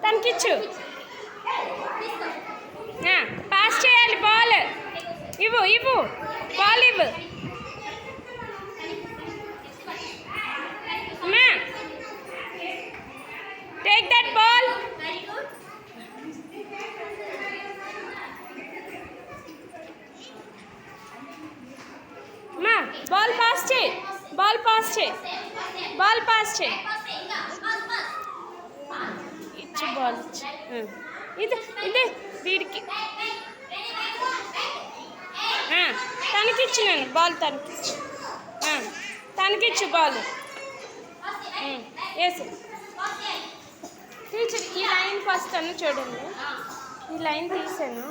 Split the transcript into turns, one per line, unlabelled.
తనకిచ్చు. Pass చేయాలి ball. ఇవ్వు ball ఇవ్వు. అమ్మా టేక్ దట్ బాల్. అమ్మా బాల్ పాస్ చేయి. ఇచ్చు బాల్ ఇది వీడికి తనకిచ్చు. నేను బాల్ తనకిచ్చు బాల్ వేసి. టీచర్ ఈ లైన్కి వస్తాను చూడండి. ఈ లైన్ తీసాను.